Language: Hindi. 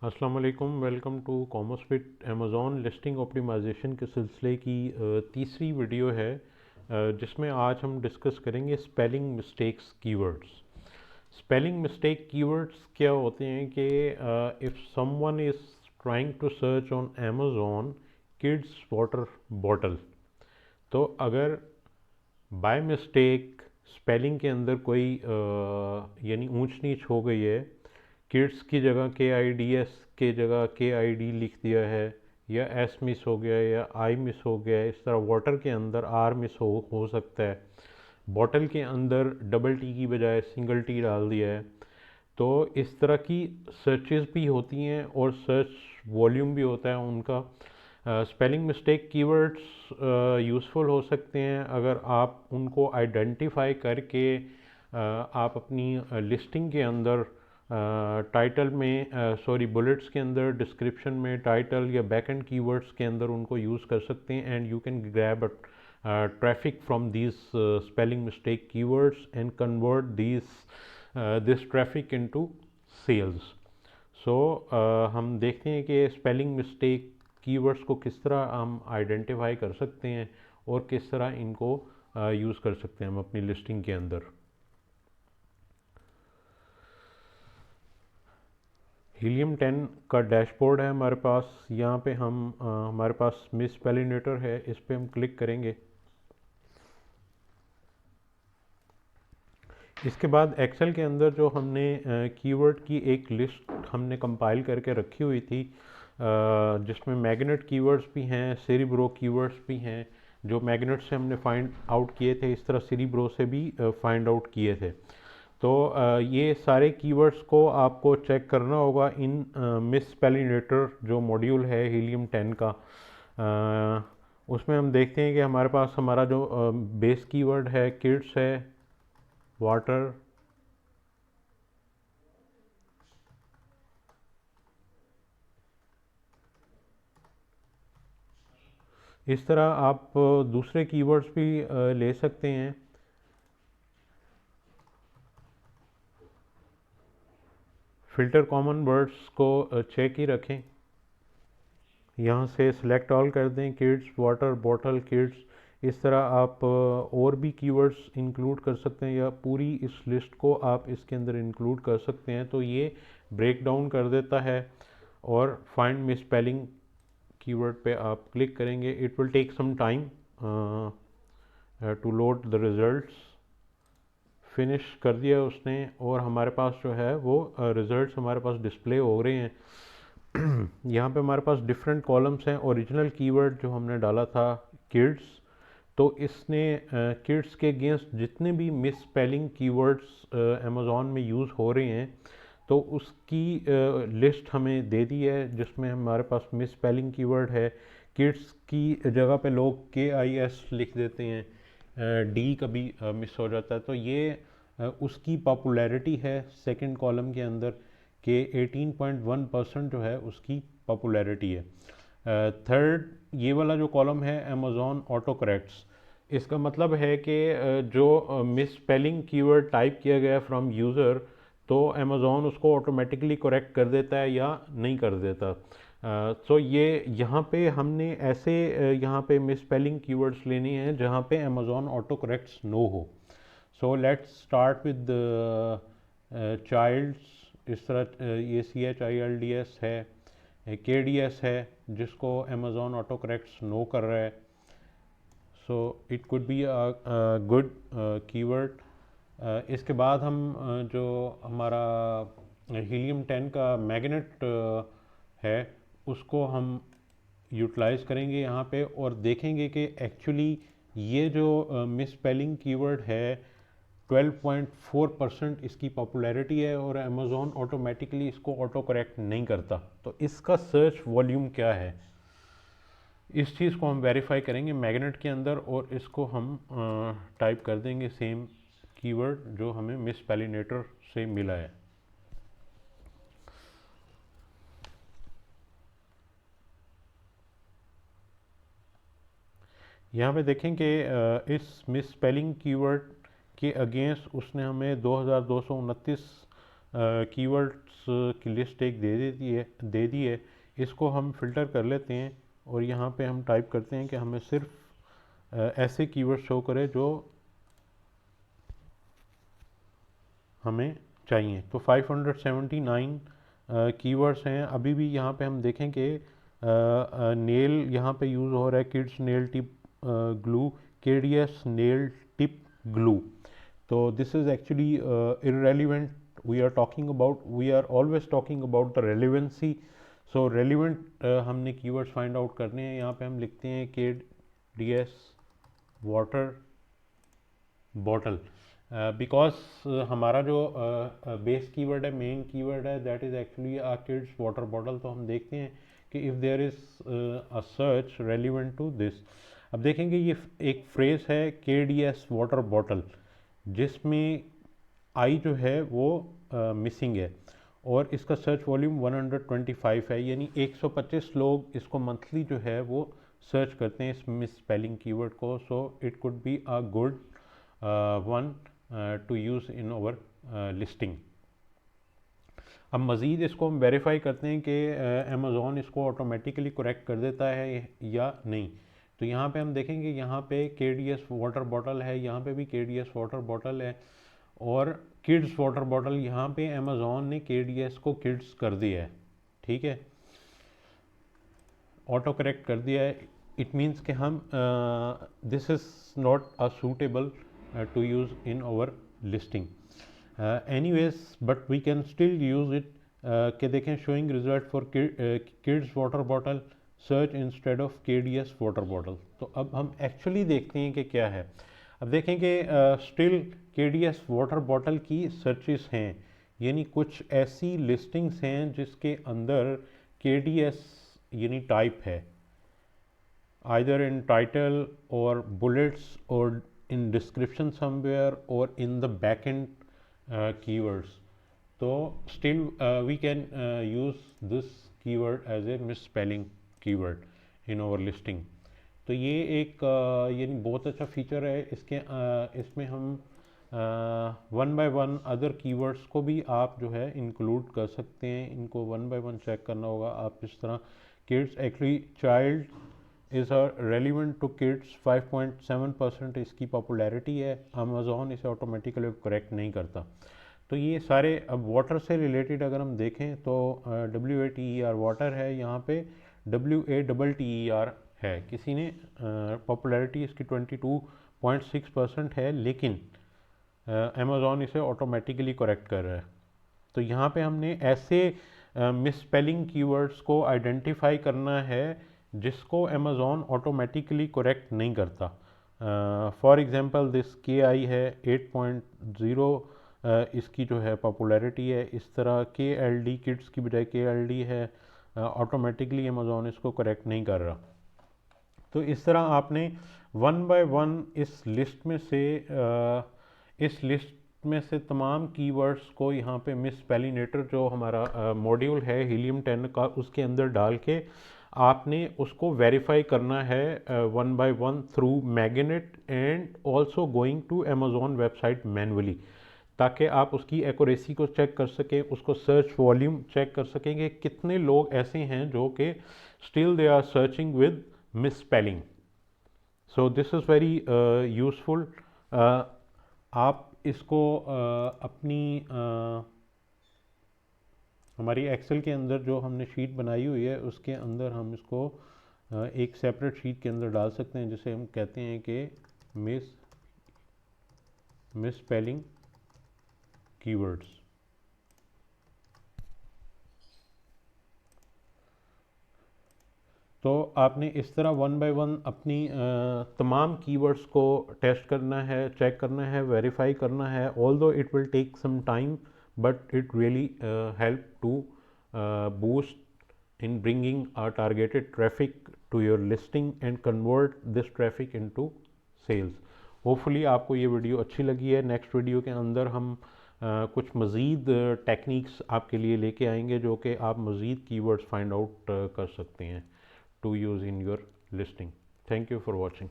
अस्सलाम वालेकुम। Welcome to CommerceFit. Amazon listing optimisation के सिलसिले की तीसरी वीडियो है, जिसमें आज हम डिस्कस करेंगे spelling mistakes keywords. Spelling mistake keywords क्या होते हैं कि if someone is trying to search on Amazon kids water bottle, तो अगर बाय मिस्टेक स्पेलिंग के अंदर कोई यानी ऊंच नीच हो गई है, किड्स की जगह के आई डी एस के जगह के आई डी लिख दिया है, या एस मिस हो गया या आई मिस हो गया है, इस तरह वाटर के अंदर आर मिस हो सकता है, बॉटल के अंदर डबल टी की बजाय सिंगल टी डाल दिया है। तो इस तरह की सर्चेस भी होती हैं और सर्च वॉल्यूम भी होता है उनका। स्पेलिंग मिस्टेक कीवर्ड्स यूज़फुल हो सकते हैं अगर आप उनको आइडेंटिफाई करके आप अपनी लिस्टिंग के अंदर टाइटल में बुलेट्स के अंदर, डिस्क्रिप्शन में, टाइटल या बैक एंड कीवर्ड्स के अंदर उनको यूज़ कर सकते हैं। And you can grab traffic from these spelling mistake keywords and convert this traffic into sales. सो हम देखते हैं कि स्पेलिंग मिस्टेक कीवर्ड्स को किस तरह हम आइडेंटिफाई कर सकते हैं और किस तरह इनको यूज़ कर सकते हैं हम अपनी लिस्टिंग के अंदर। हीलियम 10 का डैशबोर्ड है हमारे पास। यहाँ पे हम हमारे पास मिस स्पेलिनेटर है, इस पर हम क्लिक करेंगे। इसके बाद एक्सेल के अंदर जो हमने कीवर्ड की एक लिस्ट हमने कंपाइल करके रखी हुई थी, जिसमें मैग्नेट कीवर्ड्स भी हैं, सेरिब्रो कीवर्ड्स भी हैं। जो मैग्नेट से हमने फाइंड आउट किए थे, इस तरह सेरिब्रो से भी फाइंड आउट किए थे। तो ये सारे कीवर्ड्स को आपको चेक करना होगा इन मिस स्पेलिनेटर जो मॉड्यूल है हीलियम 10 का। उसमें हम देखते हैं कि हमारे पास हमारा जो बेस कीवर्ड है किड्स है, वाटर, इस तरह आप दूसरे कीवर्ड्स भी ले सकते हैं। फिल्टर कॉमन वर्ड्स को चेक ही रखें, यहाँ से सिलेक्ट ऑल कर दें, किड्स, वाटर, बॉटल, किड्स। इस तरह आप और भी कीवर्ड्स इंक्लूड कर सकते हैं या पूरी इस लिस्ट को आप इसके अंदर इंक्लूड कर सकते हैं। तो ये ब्रेक डाउन कर देता है। और फाइंड मिस स्पेलिंग कीवर्ड पे आप क्लिक करेंगे, it will take some time to load the results. Finish कर दिया उसने और हमारे पास जो है वो रिजल्ट्स हमारे पास डिस्प्ले हो रहे हैं। यहाँ पे हमारे पास डिफरेंट कॉलम्स हैं। ओरिजिनल कीवर्ड जो हमने डाला था किड्स, तो इसने किड्स के अगेंस्ट जितने भी मिस स्पेलिंग कीवर्ड्स अमेज़ॉन में यूज़ हो रहे हैं, तो उसकी लिस्ट हमें दे दी है, जिसमें हमारे पास मिस स्पेलिंग कीवर्ड है। किड्स की जगह पे लोग के आई एस लिख देते हैं, डी कभी मिस हो जाता है। तो ये उसकी पॉपुलैरिटी है सेकंड कॉलम के अंदर कि 18.1% जो है उसकी पॉपुलैरिटी है। थर्ड ये वाला जो कॉलम है अमेज़ॉन ऑटो करेक्ट्स, इसका मतलब है कि जो मिस स्पेलिंग कीवर्ड टाइप किया गया फ्रॉम यूज़र, तो अमेज़ॉन उसको ऑटोमेटिकली करेक्ट कर देता है या नहीं कर देता। तो ये यहाँ पे हमने ऐसे यहाँ पे मिस स्पेलिंग कीवर्ड्स लेनी है जहाँ पे अमेज़ॉन ऑटो करेक्ट्स नो हो। So let's start with childs. इस तरह ये CHILDS है, KDS है, जिसको अमेज़ॉन ऑटो करेक्ट्स नो कर रहा है। So it could be a good keyword. इसके बाद हम जो हमारा हीलियम 10 का मैग्नेट है उसको हम यूटिलाइज़ करेंगे यहाँ पे और देखेंगे कि एक्चुअली ये जो मिस स्पेलिंग कीवर्ड है 12.4% इसकी पॉपुलैरिटी है और अमेज़ॉन ऑटोमेटिकली इसको ऑटो करेक्ट नहीं करता। तो इसका सर्च वॉल्यूम क्या है, इस चीज़ को हम वेरीफाई करेंगे मैग्नेट के अंदर और इसको हम टाइप कर देंगे सेम कीवर्ड जो हमें मिस स्पेलिनेटर से मिला है। यहाँ पे देखें कि इस मिस स्पेलिंग कीवर्ड के अगेंस्ट उसने हमें 2229 कीवर्ड्स की लिस्ट एक दे दी है। इसको हम फ़िल्टर कर लेते हैं और यहाँ पे हम टाइप करते हैं कि हमें सिर्फ ऐसे कीवर्ड शो करे जो हमें चाहिए। तो 579 कीवर्ड्स हैं। अभी भी यहाँ पे हम देखें कि नेल यहाँ पे यूज़ हो रहा है, kids nail tip glue, KDS nail tip glue. तो this is actually irrelevant. We are always talking about the relevancy. So relevant हमने कीवर्ड्स फाइंड आउट करने हैं। यहाँ पे हम लिखते हैं KDS वाटर बॉटल, बिकॉज हमारा जो बेस कीवर्ड है, मेन कीवर्ड है, that is actually a kids water bottle. तो हम देखते हैं कि if there is a search relevant to this. अब देखेंगे ये एक फ्रेज़ है KDS वाटर बॉटल, जिसमें आई जो है वो मिसिंग है और इसका सर्च वॉल्यूम 125 है, यानी 125 लोग इसको मंथली जो है वो सर्च करते हैं इस मिस स्पेलिंग कीवर्ड को। So it could be a good one two use in over listing. अब मज़ीद इसको हम वेरीफाई करते हैं कि अमेज़ॉन इसको ऑटोमेटिकली करेक्ट कर देता है या नहीं। तो यहाँ पे हम देखेंगे, यहाँ पे KDS वाटर बॉटल है, यहाँ पे भी KDS वाटर बॉटल है और किड्स वाटर बॉटल, यहाँ पे अमेज़ॉन ने KDS को किड्स कर दिया है। ठीक है, ऑटो करेक्ट कर दिया है। इट मीन्स कि हम this is not a suitable to use in our listing. Anyways but we can still use it. कि देखें, showing result for kids water bottle search instead of KDS water bottle. तो अब हम एक्चुअली देखते हैं कि क्या है। अब देखें कि स्टिल KDS वाटर बॉटल की सर्चेस हैं, यानी कुछ ऐसी लिस्टिंग्स हैं जिसके अंदर KDS यानी टाइप है, आइदर इन टाइटल और बुलेट्स और इन डिस्क्रिप्शन समवेयर और in the back end keywords. तो still we can use this keyword as a misspelling keyword in our listing. तो ये एक यानी बहुत अच्छा फीचर है। इसमें हम one by one other keywords को भी आप जो है इंक्लूड कर सकते हैं। इनको वन बाय वन चेक करना होगा आप इस तरह। Kids actually child is relevant to kids 5.7% इसकी पॉपुलैरिटी है। अमेज़ॉन इसे ऑटोमेटिकली करेक्ट नहीं करता। तो ये सारे, अब वाटर से रिलेटेड अगर हम देखें तो WATER वाटर है, यहाँ पे WATTER है। किसी ने पॉपुलैरिटी इसकी 22.6% है, लेकिन अमेज़ॉन इसे ऑटोमेटिकली करेक्ट कर रहा है। तो यहाँ पे हमने ऐसे मिस स्पेलिंग कीवर्ड्स को आइडेंटिफाई करना है जिसको अमेज़ॉन ऑटोमेटिकली करेक्ट नहीं करता। फॉर एग्जांपल दिस KI है 8.0 इसकी जो है पॉपुलैरिटी है। इस तरह KLD किड्स की बजाय KLD है, ऑटोमेटिकली अमेज़ॉन इसको करेक्ट नहीं कर रहा। तो इस तरह आपने वन बाय वन इस लिस्ट में से तमाम कीवर्ड्स को यहाँ पे मिस स्पेलिनेटर जो हमारा मॉड्यूल है हीलियम 10 का, उसके अंदर डाल के आपने उसको वेरीफाई करना है one by one through magnet and also going to Amazon website manually, ताकि आप उसकी एक्यूरेसी को चेक कर सकें, उसको सर्च वॉल्यूम चेक कर सकें कि कितने लोग ऐसे हैं जो कि still they are searching with miss spelling. So this is very useful. आप इसको अपनी हमारी एक्सेल के अंदर जो हमने शीट बनाई हुई है उसके अंदर हम इसको एक सेपरेट शीट के अंदर डाल सकते हैं, जिसे हम कहते हैं कि मिस स्पेलिंग कीवर्ड्स। तो आपने इस तरह वन बाय वन अपनी तमाम कीवर्ड्स को टेस्ट करना है, चेक करना है, वेरीफाई करना है। Although it will take some time but it really help to boost in bringing a targeted traffic to your listing and convert this traffic into sales. Hopefully आपको ये वीडियो अच्छी लगी है। नेक्स्ट वीडियो के अंदर हम कुछ मज़ीद टेक्निक्स आपके लिए लेके आएंगे जो कि आप मज़ीद कीवर्ड्स फाइंड आउट कर सकते हैं to use in your listing. Thank you for watching.